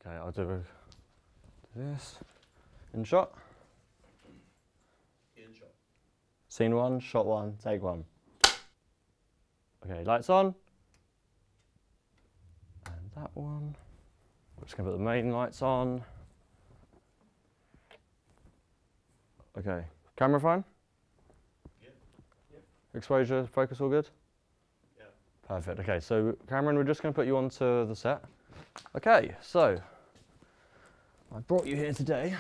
Okay, I'll do this. In shot. In shot. Scene one, shot one, take one. Okay, lights on. And that one. We're just going to put the main lights on. Okay, camera fine? Yeah. Yep. Exposure, focus all good? Yeah. Perfect. Okay, so Cameron, we're just going to put you onto the set. Okay, so I brought you here today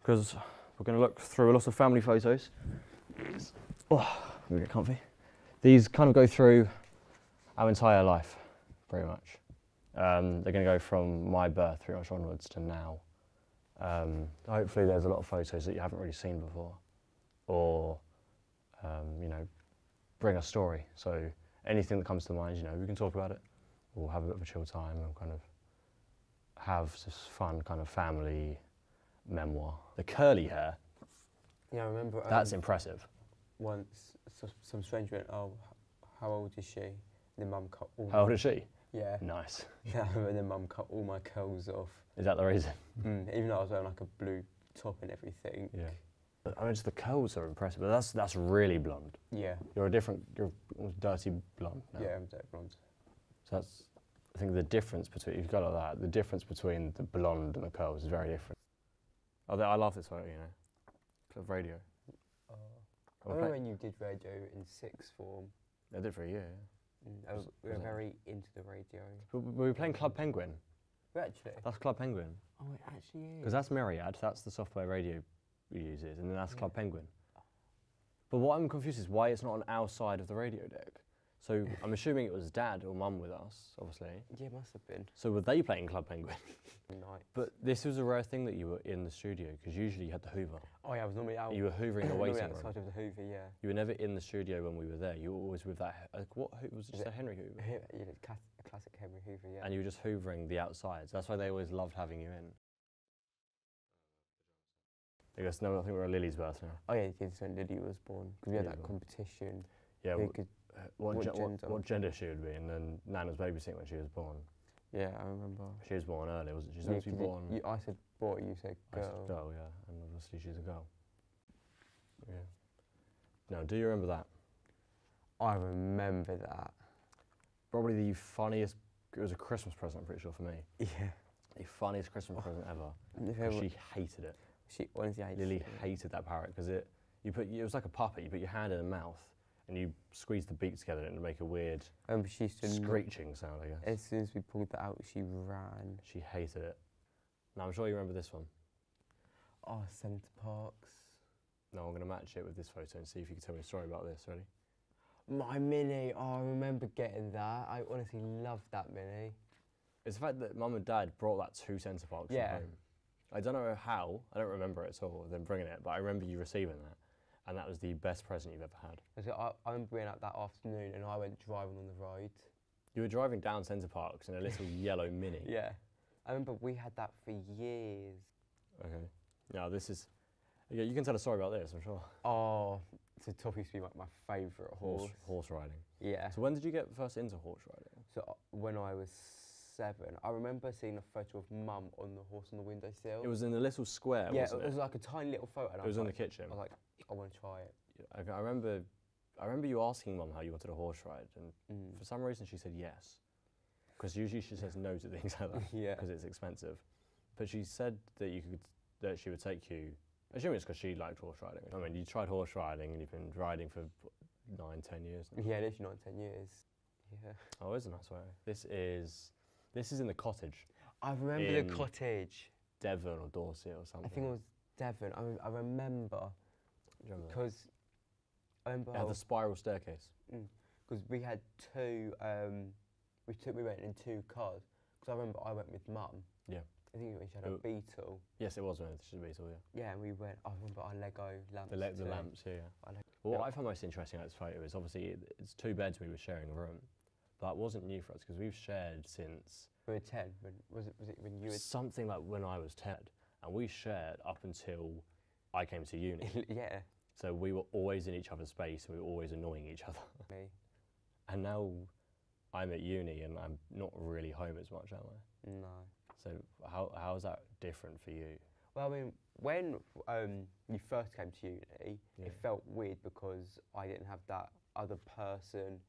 because we're going to look through a lot of family photos. Oh, let me get comfy. These kind of go through our entire life, pretty much. They're going to go from my birth pretty much onwards to now. Hopefully there's a lot of photos that you haven't really seen before, or you know, bring a story. So anything that comes to mind, you know, we can talk about it. We'll have a bit of a chill time and kind of have this fun kind of family memoir. The curly hair. Yeah, I remember. That's impressive. Once some stranger went, "Oh, how old is she?" And then mum cut all. How old is she? Yeah. Nice. Yeah, and then mum cut all my curls off. Is that the reason? Even though I was wearing like a blue top and everything. Yeah. I mean, just the curls are impressive, but that's really blonde. Yeah. You're almost dirty blonde now. Yeah, I'm dead blonde. So that's, I think the difference between, you've got like that, the difference between the blonde and the curls is very different. Oh, I love this photo, you know. Club radio. I remember when you did radio in sixth form. I did for a year, yeah. We were very into the radio. We were playing Club Penguin. Actually? That's Club Penguin. Oh, it actually is. Because that's Myriad, that's the software radio uses, and then that's Club Penguin. But what I'm confused is why it's not on our side of the radio deck. So I'm assuming it was Dad or Mum with us, obviously. Yeah, it must have been. So were they playing Club Penguin? Night. But this was a rare thing that you were in the studio, because usually you had the Hoover. Oh yeah, I was normally out. You were hoovering the waiting room. outside of the Hoover, yeah. You were never in the studio when we were there. You were always with that. What was it? Just a Henry Hoover. Yeah, a classic Henry Hoover, yeah. And you were just hoovering the outsides. That's why they always loved having you in. I guess no, I think we're at Lily's birth now. Oh yeah, kids when Lily was born, because we had Yeah, that well. competition. Yeah. What gender. gender she would be, and then Nan was babysitting when she was born. Yeah, I remember. She was born early, wasn't she? She was Yeah, meant to be born. I said boy, you said I girl. said girl, yeah, and obviously she's a girl. Yeah. Now, do you remember that? I remember that. Probably the funniest. It was a Christmas present, I'm pretty sure, for me. Yeah. The funniest Christmas present ever. Yeah, 'Cause she hated it. She honestly hated Lily it. hated that parrot because it was like a puppet. You put your hand in the mouth and you squeeze the beak together and it would make a weird She used to screeching sound, I guess. As soon as we pulled that out, she ran. She hated it. Now I'm sure you remember this one. Oh, Centre Parks. Now I'm going to match it with this photo and see if you can tell me a story about this. Ready? My Mini. Oh, I remember getting that. I honestly loved that Mini. It's the fact that Mum and Dad brought that to Centre Parks from home. I don't know how. I don't remember it at all. Them bringing it, but I remember you receiving that, and that was the best present you've ever had. I remember being out that afternoon, and I went driving on the road. You were driving down Centre Parks in a little yellow Mini. Yeah. I remember we had that for years. Okay. Now this is. Yeah, you can tell a story about this, I'm sure. Oh, so Toff used to be like my favourite horse. Horse riding. Yeah. So when did you get first into horse riding? So when I was 7, I remember seeing a photo of Mum on the horse on the windowsill. It was in a little square, yeah, wasn't it was like a tiny little photo. And It was in the like, kitchen. I was like, I want to try it. I remember you asking Mum how you wanted a horse ride, and for some reason she said yes. Because usually she says no to things like that, Yeah. because it's expensive. But she said that that she would take you. Assuming it's because she liked horse riding. I mean, you tried horse riding and you've been riding for 9, 10 years now. Yeah, literally 9, 10 years. Yeah. Oh, it's a nice way. This is in the cottage. I remember In the cottage. Devon or Dorset or something. I think it was Devon. I remember Do you remember that? because I remember It had the spiral staircase. because we had two. We went in 2 cars. Because I remember I went with Mum. Yeah. I think we had a Beetle. Yes, it was when it should be, so yeah. Yeah, and we went. I remember our Lego lamps. The too. lamps, yeah. I like- But what yeah. I found most interesting about this photo is obviously it's 2 beds we were sharing a room. But that wasn't new for us because we've shared since... We were 10. Was it when you were... Something like when I was 10. And we shared up until I came to uni. Yeah. So we were always in each other's space and we were always annoying each other. Me. And now I'm at uni and I'm not really home as much, am I? No. So how is that different for you? Well, I mean, when you first came to uni, Yeah. it felt weird because I didn't have that other person.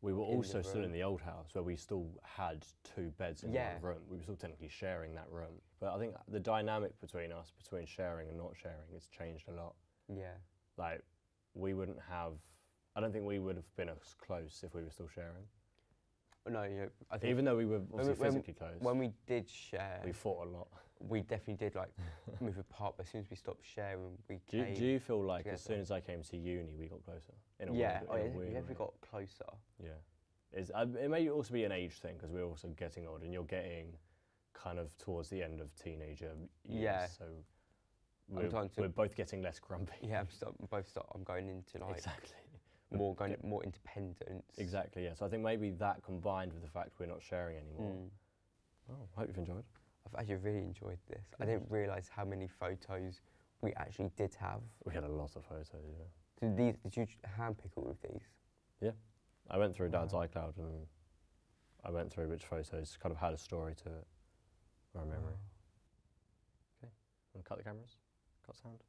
We were in the also still in room. the old house where we still had 2 beds in Yeah. one room. We were still technically sharing that room. But I think the dynamic between us, between sharing and not sharing, has changed a lot. Yeah. Like, we wouldn't have, I don't think we would have been as close if we were still sharing. No, you know, I think Even though we were obviously physically close, when we did share, we fought a lot. we definitely did like move apart. But as soon as we stopped sharing, we Do came. you feel like as together. soon as I came to uni, we got closer? In a Yeah, weird, in a we weird definitely way? got closer. Yeah. It may also be an age thing because we're also getting older and you're getting kind of towards the end of teenager years. Yeah. So trying to- we're both getting less grumpy. Yeah, I'm going into like Exactly. more independence. Exactly, yeah. So I think maybe that combined with the fact we're not sharing anymore. Mm. Oh, hope you've enjoyed. I've actually really enjoyed this. I Good. didn't realise how many photos we actually did have. We had a lot of photos, yeah. Did you handpick all of these? I went through Dad's Wow. iCloud and I went through which photos kind of had a story to it or a memory. Wow. Want to cut the cameras? Cut sound?